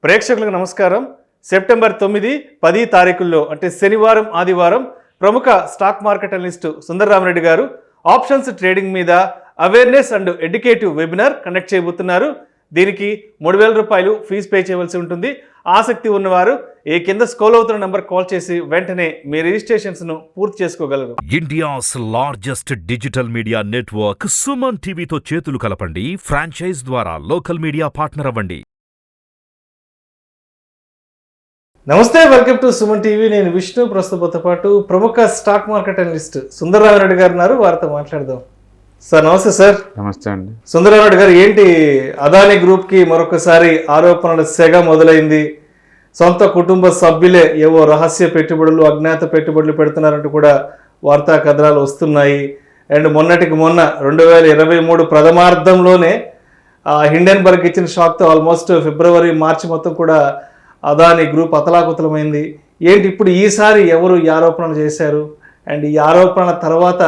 ప్రేక్షకులకు నమస్కారం. సెప్టెంబర్ 9, 10 తారీఖుల్లో అంటే శనివారం, ఆదివారం ప్రముఖ స్టాక్ మార్కెట్ అనలిస్ట్ సుందరరామరెడ్డి గారు ఆప్షన్స్ ట్రేడింగ్ మీద awareness and educative webinar conduct చేయబోతున్నారు. దీనికి 3,000 రూపాయలు ఫీజు పే చేయవలసి ఉంటుంది. ఆసక్తి ఉన్నవారు ఈ కింద స్క్రోల్ అవుతున్న నంబర్ కాల్ చేసి వెంటనే మీ రిజిస్ట్రేషన్స్ ను పూర్తి చేసుకోగలరు. India's largest digital media network Suman టీవీతో చేతులు కలపండి. ఫ్రాంచైజ్ ద్వారా లోకల్ మీడియా పార్ట్నర్ అవ్వండి. నమస్తే, వెల్కమ్ టు సుమన్ టీవీ. నేను విష్ణు. ప్రస్తుతంతో పాటు ప్రముఖ స్టాక్ మార్కెట్ అనలిస్ట్ సుందరరామరెడ్డి గారు ఉన్నారు. వారితో మాట్లాడదాం. సార్ నమస్తే. సార్ నమస్తే అండి. సుందరరామరెడ్డి గారు, ఏంటి అదానీ గ్రూప్ కి మరొకసారి ఆరోపణల సెగ మొదలైంది. సొంత కుటుంబ సభ్యులే ఏవో రహస్య పెట్టుబడులు, అజ్ఞాత పెట్టుబడులు పెడుతున్నారంటూ కూడా వార్తా కథనాలు వస్తున్నాయి. అండ్ మొన్నటికి మొన్న 2023 ప్రథమార్థంలోనే హిండెన్బర్గ్ ఇచ్చిన షాక్తో ఆల్మోస్ట్ ఫిబ్రవరి, మార్చి మొత్తం కూడా అదానీ గ్రూప్ అతలాకుతలమైంది. ఏంటి ఇప్పుడు ఈసారి ఎవరు ఈ ఆరోపణలు చేశారు? అండ్ ఈ ఆరోపణల తర్వాత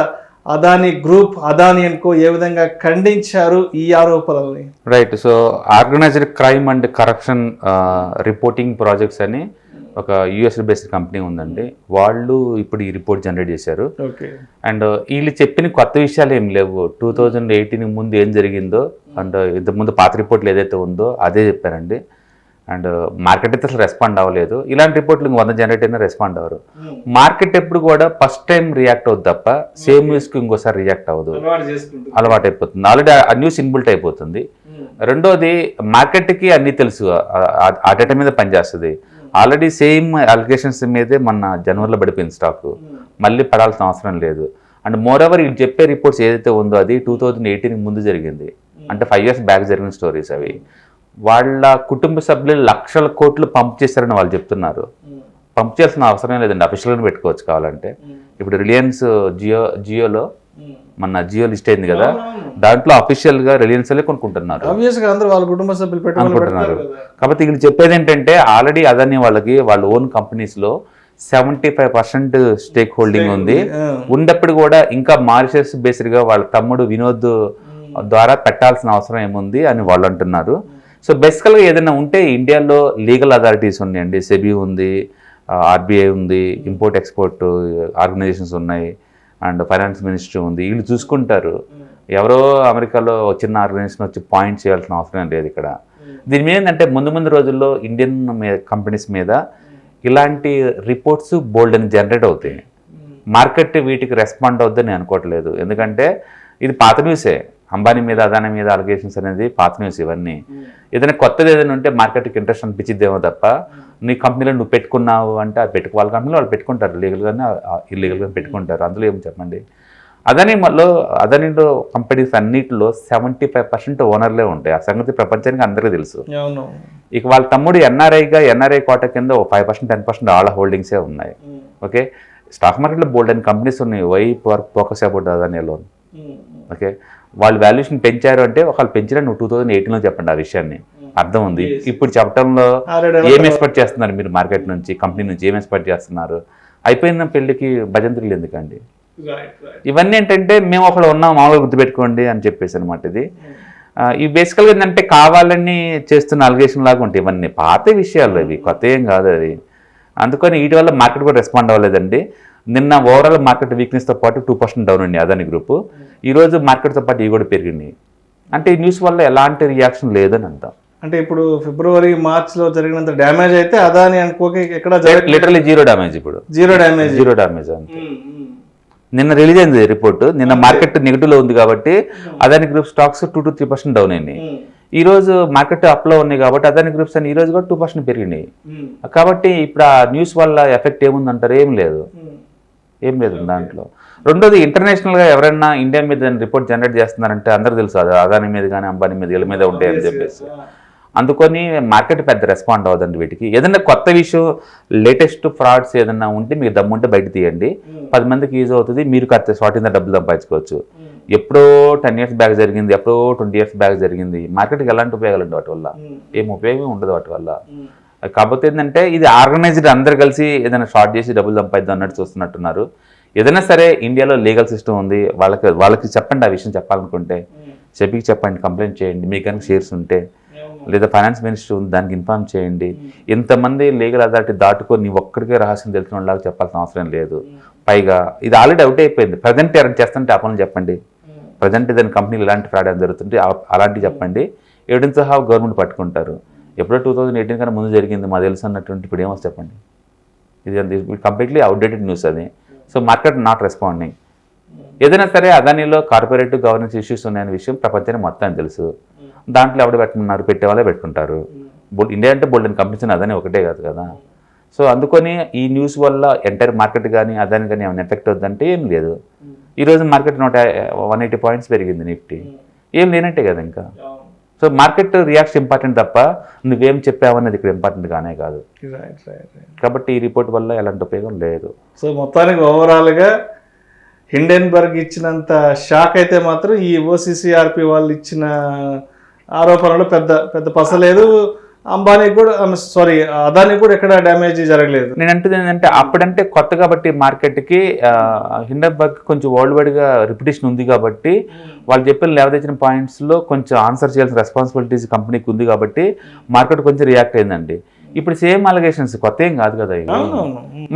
అదానీ గ్రూప్, అదానీ అనుకో ఏ విధంగా ఖండించారు ఈ ఆరోపణల్ని? Right. So organized crime and corruption reporting projects అని ఒక యుఎస్ బేస్డ్ కంపెనీ ఉందండి. వాళ్ళు ఇప్పుడు ఈ రిపోర్ట్ జనరేట్ చేశారు. అండ్ వీళ్ళు చెప్పిన కొత్త విషయాలు ఏం లేవు. 2018 ముందు ఏం జరిగిందో అండ్ ఇంతకుముందు పాత రిపోర్ట్లు ఏదైతే ఉందో అదే చెప్పారండి. అండ్ మార్కెట్ అయితే అసలు రెస్పాండ్ అవ్వలేదు. ఇలాంటి రిపోర్ట్లు 100 జనరేట్ అయినా రెస్పాండ్ అవ్వరు. మార్కెట్ ఎప్పుడు కూడా ఫస్ట్ టైం రియాక్ట్ అవుతుంది తప్ప సేమ్ న్యూస్కి ఇంకోసారి రియాక్ట్ అవ్వదు. అలవాటు అయిపోతుంది. ఆల్రెడీ ఆ న్యూస్ ఇన్బిల్ట్ అయిపోతుంది. రెండోది, మార్కెట్కి అన్నీ తెలుసు, ఆ డేటా మీద పనిచేస్తుంది. ఆల్రెడీ సేమ్ అలిగేషన్స్ మీదే మన జనవరిలో పడిపోయింది స్టాక్. మళ్ళీ పడాల్సిన అవసరం లేదు. అండ్ మోర్ ఓవర్ వీళ్ళు చెప్పే రిపోర్ట్స్ ఏదైతే ఉందో అది 2018 ముందు జరిగింది. అంటే 5 years బ్యాక్ జరిగిన స్టోరీస్ అవి. వాళ్ళ కుటుంబ సభ్యులు లక్షల కోట్లు పంప్ చేశారని వాళ్ళు చెప్తున్నారు. పంప్ చేయాల్సిన అవసరం లేదండి, అఫీషియల్గా పెట్టుకోవచ్చు కావాలంటే. ఇప్పుడు రిలయన్స్ జియోలో మన జియో లిస్ట్ అయింది కదా, దాంట్లో అఫీషియల్గా రిలయన్స్ కొనుక్కుంటున్నారు అనుకుంటున్నారు. కాబట్టి వీళ్ళు చెప్పేది ఏంటంటే ఆల్రెడీ అదానీ వాళ్ళ ఓన్ కంపెనీస్లో 75% స్టేక్ హోల్డింగ్ ఉంది. ఉన్నప్పుడు కూడా ఇంకా మారిషస్ బేస్డ్గా వాళ్ళ తమ్ముడు వినోద్ ద్వారా పెట్టాల్సిన అవసరం ఏముంది అని వాళ్ళు అంటున్నారు. సో బేసికల్గా ఏదైనా ఉంటే ఇండియాలో లీగల్ అథారిటీస్ ఉన్నాయండి. సెబీ ఉంది, ఆర్బీఐ ఉంది, ఇంపోర్ట్ ఎక్స్పోర్ట్ ఆర్గనైజేషన్స్ ఉన్నాయి, అండ్ ఫైనాన్స్ మినిస్ట్రీ ఉంది. వీళ్ళు చూసుకుంటారు. ఎవరో అమెరికాలో చిన్న ఆర్గనైజేషన్ వచ్చి పాయింట్ చేయాల్సిన అవసరం లేదు ఇక్కడ. దీని మీద ఏంటంటే ముందు రోజుల్లో ఇండియన్ కంపెనీస్ మీద ఇలాంటి రిపోర్ట్స్ బోల్డ్ అని జనరేట్ అవుతాయి. మార్కెట్ వీటికి రెస్పాండ్ అవుద్దని నేను అనుకోవట్లేదు. ఎందుకంటే ఇది పాత న్యూసే. అంబానీ మీద, అదానీ మీద అలిగేషన్స్ అనేది పాత న్యూస్. ఇవన్నీ ఏదైనా కొత్తది ఏదైనా ఉంటే మార్కెట్కి ఇంట్రెస్ట్ అనిపించిద్దేమో తప్ప నీ కంపెనీలో నువ్వు పెట్టుకున్నావు అంటే అది వాళ్ళ కంపెనీలో వాళ్ళు పెట్టుకుంటారు, లీగల్గానే ఇల్లీగల్గా పెట్టుకుంటారు. అందులో ఏమి చెప్పండి. అదానీలో కంపెనీస్ అన్నింటిలో 75% ఓనర్లే ఉంటాయి. ఆ సంగతి ప్రపంచానికి అందరికీ తెలుసు. ఇక వాళ్ళ తమ్ముడు ఎన్ఆర్ఐ కోట కింద 5%, 10% వాళ్ళ హోల్డింగ్సే ఉన్నాయి. ఓకే, స్టాక్ మార్కెట్లో బోల్డ్ అని కంపెనీస్ ఉన్నాయి. వై ఫోకస్ అబౌట్ అదానీలో. ఓకే, వాళ్ళు వాల్యుయేషన్ పెంచారు అంటే ఒకళ్ళు పెంచినా నువ్వు 2018లో చెప్పండి ఆ విషయాన్ని. అర్థం ఉంది. ఇప్పుడు చెప్పడంలో ఏం ఎక్స్పెక్ట్ చేస్తున్నారు మీరు? మార్కెట్ నుంచి, కంపెనీ నుంచి ఏం ఎక్స్పెక్ట్ చేస్తున్నారు? అయిపోయిన పెళ్లికి భజంత్రులు ఎందుకండి? ఇవన్నీ ఏంటంటే మేము ఒకళ్ళు ఉన్నాం, మామూలుగా గుర్తుపెట్టుకోండి అని చెప్పేసి అనమాట. ఇది ఇవి బేసికల్గా ఏంటంటే కావాలని చేస్తున్న అలిగేషన్ లాగా ఉంటాయి. ఇవన్నీ పాత విషయాలు, ఇవి కొత్త ఏం కాదు అది. అందుకని వీటి వల్ల మార్కెట్ కూడా రెస్పాండ్ అవ్వలేదండి. నిన్న ఓవరాల్ మార్కెట్ వీక్నెస్తో పాటు 2% డౌన్ అండి అదానీ గ్రూప్. ఈరోజు మార్కెట్తో పాటు ఇవి కూడా పెరిగినాయి. అంటే ఈ న్యూస్ వల్ల ఎలాంటి రియాక్షన్ లేదని అంటాం. అంటే ఇప్పుడు ఫిబ్రవరి, మార్చ్లో జరిగినంత డ్యామేజ్ అయితే అదానీ అనుకోకి ఎక్కడ లిటరల్లీ జీరో డ్యామేజ్. ఇప్పుడు జీరో డ్యామేజ్ అంతే. నిన్న రిలీజ్ అయింది రిపోర్ట్. నిన్న మార్కెట్ నెగిటివ్లో ఉంది కాబట్టి Adani group stocks 2 to 3% down అయినాయి. ఈ రోజు మార్కెట్ అప్లో ఉన్నాయి కాబట్టి అదానీ గ్రూప్స్ అని ఈ రోజు కూడా 2% పెరిగినాయి. కాబట్టి ఇప్పుడు ఆ న్యూస్ వల్ల ఎఫెక్ట్ ఏముందంటారు? ఏం లేదు దాంట్లో. రెండోది, ఇంటర్నేషనల్గా ఎవరైనా ఇండియా మీద రిపోర్ట్ జనరేట్ చేస్తున్నారంటే అందరూ తెలుసు అది అదానీ మీద కానీ అంబానీ మీద వీళ్ళ మీద ఉంటాయని చెప్పేసి. అందుకని మార్కెట్ పెద్ద రెస్పాండ్ అవ్వదండి వీటికి. ఏదైనా కొత్త విషయం, లేటెస్ట్ ఫ్రాడ్స్ ఏదైనా ఉంటే మీకు దమ్ముంటే బయట తీయండి. 10 మందికి యూజ్ అవుతుంది. మీరు షార్ట్ డబ్బులు సంపాదించుకోవచ్చు. ఎప్పుడో 10 years బ్యాక్ జరిగింది, ఎప్పుడో 20 years బ్యాక్ జరిగింది. మార్కెట్కి ఎలాంటి ఉపయోగాలు ఉండవు వాటి వల్ల. ఏం ఉపయోగం ఉండదు వాటి వల్ల. కాకపోతే ఏంటంటే ఇది ఆర్గనైజ్డ్, అందరు కలిసి ఏదైనా షార్ట్ చేసి డబ్బులు సంపాదిద్దాం అన్నట్టు చూస్తున్నట్టున్నారు. ఏదైనా సరే ఇండియాలో లీగల్ సిస్టమ్ ఉంది. వాళ్ళకి చెప్పండి ఆ విషయం చెప్పాలనుకుంటే. సెబీకి చెప్పండి, కంప్లైంట్ చేయండి. మీకు కనుక షేర్స్ ఉంటే లేదా ఫైనాన్స్ మినిస్టర్ ఉంది దానికి ఇన్ఫార్మ్ చేయండి. ఇంతమంది లీగల్ అథారిటీ దాటుకొని నీ ఒక్కడికే రహస్యం తెలిసిన వాళ్ళకి చెప్పాల్సిన అవసరం లేదు. పైగా ఇది ఆల్రెడీ అవుట్ అయిపోయింది. ప్రజెంట్ ఎవరైనా చేస్తుంటే ఆ పనులు చెప్పండి. ప్రజెంట్ ఏదైనా కంపెనీలు ఇలాంటి ఫ్రాడ్ అని జరుగుతుంటే అలాంటివి చెప్పండి. ఎవిడెన్స్ సహా గవర్నమెంట్ పట్టుకుంటారు. ఎప్పుడో 2018 కన్నా ముందు జరిగింది మా తెలుసు అన్నటువంటి ఇప్పుడు ఏమో చెప్పండి. ఇది కంప్లీట్లీ అవుట్డేటెడ్ న్యూస్ అది. So market not responding. ఏదైనా సరే అదానీలో కార్పొరేటివ్ గవర్నెన్స్ ఇష్యూస్ ఉన్నాయనే విషయం ప్రపంచానికి మొత్తం తెలుసు. దాంట్లో ఎవరు పెట్టమన్నారు, పెట్టే వాళ్ళే పెట్టుకుంటారు. ఇండియా అంటే బోల్డెన్ కంపెనీస్ అదానీ ఒకటే కాదు కదా. సో అందుకని ఈ న్యూస్ వల్ల ఎంటైర్ మార్కెట్ కానీ అదాని కానీ ఏమైనా ఎఫెక్ట్ అవుతుందంటే ఏం లేదు. ఈరోజు మార్కెట్ 180 పాయింట్స్ పెరిగింది నిఫ్టీ. ఏం లేనట్టే కదా ఇంకా. సో మార్కెట్ రియాక్షన్ ఇంపార్టెంట్ తప్ప నువ్వేం చెప్పావన్నది ఇక్కడ ఇంపార్టెంట్ కానే కాదు. కాబట్టి ఈ రిపోర్ట్ వల్ల ఎలాంటి ఉపయోగం లేదు. సో మొత్తానికి ఓవరాల్గా హిండెన్బర్గ్ ఇచ్చినంత షాక్ అయితే మాత్రం ఈ ఓసీసీఆర్పి వాళ్ళు ఇచ్చిన ఆరోపణలు పెద్ద పసలేదు. అంబానీకి కూడా అదానికి కూడా ఎక్కడ డ్యామేజ్ జరగలేదు. నేను అంటుంది ఏంటంటే అప్పుడంటే కొత్త కాబట్టి మార్కెట్కి హిండెన్బర్గ్ కొంచెం వరల్డ్ వైడ్గా రిపిటేషన్ ఉంది కాబట్టి వాళ్ళు చెప్పిన లేవదెచ్చిన పాయింట్స్లో కొంచెం ఆన్సర్ చేయాల్సిన రెస్పాన్సిబిలిటీస్ కంపెనీకి ఉంది కాబట్టి మార్కెట్ కొంచెం రియాక్ట్ అయిందండి. ఇప్పుడు సేమ్ అలిగేషన్స్ కొత్త ఏం కాదు కదా.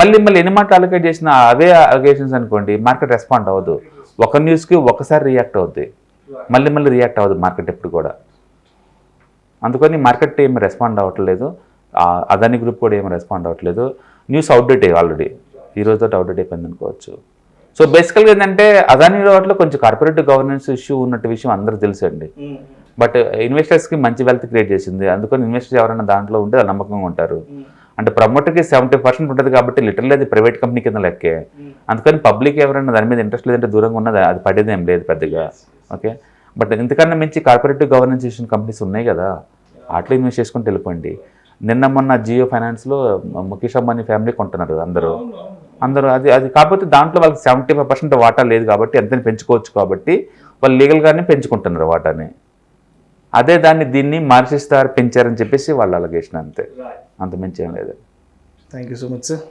మళ్ళీ ఎన్ని మాటలు అలిగేట్ చేసిన అవే అలిగేషన్స్ అనుకోండి, మార్కెట్ రెస్పాండ్ అవ్వదు. ఒక న్యూస్కి ఒకసారి రియాక్ట్ అవుద్ది, మళ్ళీ రియాక్ట్ అవ్వదు మార్కెట్ ఎప్పుడు కూడా. అందుకని మార్కెట్ ఏమి రెస్పాండ్ అవ్వట్లేదు. అదాని గ్రూప్ కూడా ఏమి రెస్పాండ్ అవ్వట్లేదు. న్యూస్ అవుట్డేట్ ఆల్రెడీ ఈ రోజుతో అవుట్డేట్ అయిపోయింది అనుకోవచ్చు. సో బేసికల్గా ఏంటంటే అదాని వాటిలో కొంచెం కార్పొరేటివ్ గవర్నెన్స్ ఇష్యూ ఉన్నట్టు విషయం అందరూ తెలుసండి. బట్ ఇన్వెస్టర్స్కి మంచి వెల్త్ క్రియేట్ చేసింది. అందుకని ఇన్వెస్టర్స్ ఎవరైనా దాంట్లో ఉంటే అది నమ్మకంగా ఉంటారు. అంటే ప్రమోటర్కి 70% ఉంటుంది కాబట్టి లిటరల్లీ అది ప్రైవేట్ కంపెనీ కింద లెక్కే. అందుకని పబ్లిక్ ఎవరైనా దాని మీద ఇంట్రెస్ట్ లేదంటే దూరంగా ఉన్నది అది పడేదేం లేదు పెద్దగా. ఓకే, బట్ ఇంతకన్నా మించి కార్పొరేటివ్ గవర్నెన్స్ ఇచ్చిన కంపెనీస్ ఉన్నాయి కదా, వాటిలో ఇన్వెస్ట్ చేసుకుంటూ వెళ్ళిపోండి. నిన్న మొన్న జియో ఫైనాన్స్లో ముఖేష్ అంబానీ ఫ్యామిలీ కొంటున్నారు అందరూ. అది కాకపోతే దాంట్లో వాళ్ళకి 75% వాటా లేదు కాబట్టి ఎంతని పెంచుకోవచ్చు కాబట్టి వాళ్ళు లీగల్గానే పెంచుకుంటున్నారు వాటాని. అదే దీన్ని మారిసిస్తారు పెంచారని చెప్పేసి వాళ్ళు అలగేషన్ అంతే, అంత మించి ఏం లేదు. Thank you so much sir.